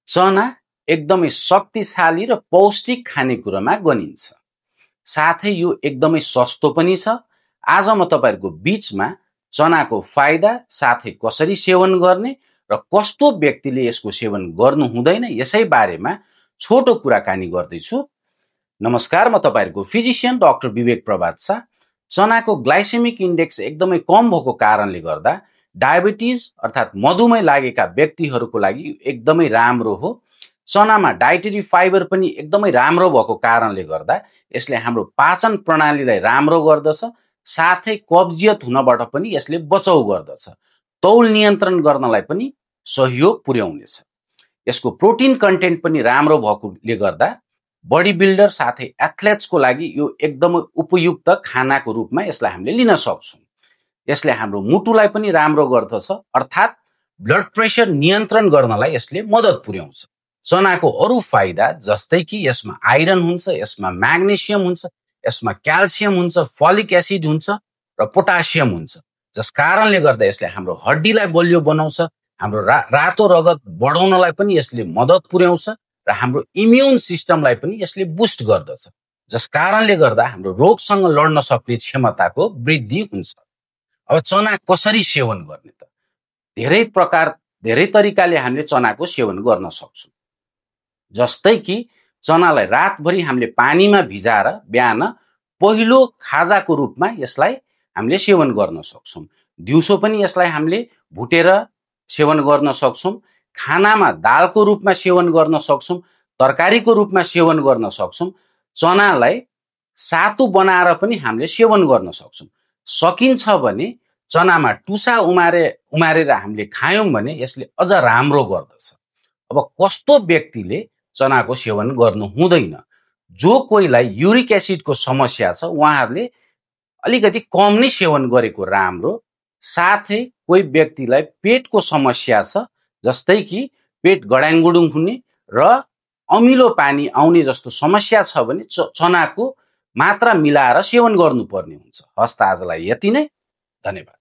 चना एकदमै शक्तिशाली र पौष्टिक खानेकुरामा गनिन्छ। साथै यो एकदमै सस्तो पनि छ। आज म तपाईहरुको बीचमा चनाको फाइदा साथै कसरी सेवन गर्ने र कस्तो व्यक्तिले यसको सेवन गर्नु हुँदैन यसै बारेमा छोटो कुराकानी गर्दैछु। नमस्कार, म तपाईहरुको फिजिशियन डाक्टर विवेक प्रभात शाह। चनाको ग्लाइसेमिक इन्डेक्स एकदमै कम भएको कारणले गर्दा डायबिटिज अर्थात मधुमेह लागेका व्यक्तिहरुको लागि एकदमै राम्रो हो। चनामा डाइटरी फाइबर पनि एकदमै राम्रो भएको कारणले गर्दा यसले हाम्रो पाचन प्रणालीलाई राम्रो गर्दछ, साथै कब्जियत हुनबाट पनि यसले बचाउ गर्दछ। तौल नियन्त्रण गर्नलाई पनि सहयोग पुर्याउनेछ। यसको प्रोटिन कन्टेन्ट पनि राम्रो भएकोले गर्दा बडी बिल्डर साथै एथलेट्सको लागि यो एकदमै उपयुक्त खानाको रूपमा यसलाई हामीले लिन सक्छौं। यसले हाम्रो मुटुलाई पनि राम्रो गर्दछ, अर्थात ब्लड प्रेसर नियन्त्रण गर्नलाई यसले मद्दत पुर्याउँछ। चनाको अरु फाइदा जस्तै कि यसमा आइरन हुन्छ, यसमा म्याग्नेशियम हुन्छ, यसमा क्याल्सियम हुन्छ, फोलिक एसिड हुन्छ र पोटासियम हुन्छ, जस कारणले गर्दा यसले हाम्रो हड्डीलाई बलियो बनाउँछ, हाम्रो रातो रगत बढाउनलाई पनि यसले मद्दत पुर्याउँछ र हाम्रो इम्युन सिस्टमलाई पनि यसले बुस्ट गर्दछ, जस कारणले गर्दा हाम्रो रोगसँग लड्न सक्ने क्षमताको वृद्धि हुन्छ। अब चना कसरी सेवन गर्ने त? धेरै तरिकाले हामीले चनाको सेवन गर्न सक्छौं। जस्तै कि चनालाई रातभरि हामीले पानीमा भिजाएर बिहान पहिलो खाजाको रूपमा यसलाई हामीले सेवन गर्न सक्छौं। दिउँसो पनि यसलाई हामीले भुटेर सेवन गर्न सक्छौं। खानामा दालको रूपमा सेवन गर्न सक्छौं, तरकारीको रूपमा सेवन गर्न सक्छौं। चनालाई सातु बनाएर पनि हामीले सेवन गर्न सक्छौं। सकिन्छ भने चनामा टुसा उमारेर हामीले खायौं भने यसले अझ राम्रो गर्दछ। अब कस्तो व्यक्तिले चनाको सेवन गर्नु हुँदैन? जो कोहीलाई युरिक एसिडको समस्या छ उहाँहरूले अलिकति कम नै सेवन गरेको राम्रो। साथै कोही व्यक्तिलाई पेटको समस्या छ, जस्तै कि पेट गडाङगुडुङ हुने र अमिलो पानी आउने जस्तो समस्या छ भने चनाको मात्रा मिलाएर सेवन गर्नुपर्ने हुन्छ। हस्त आजलाई यति नै। धन्यवाद।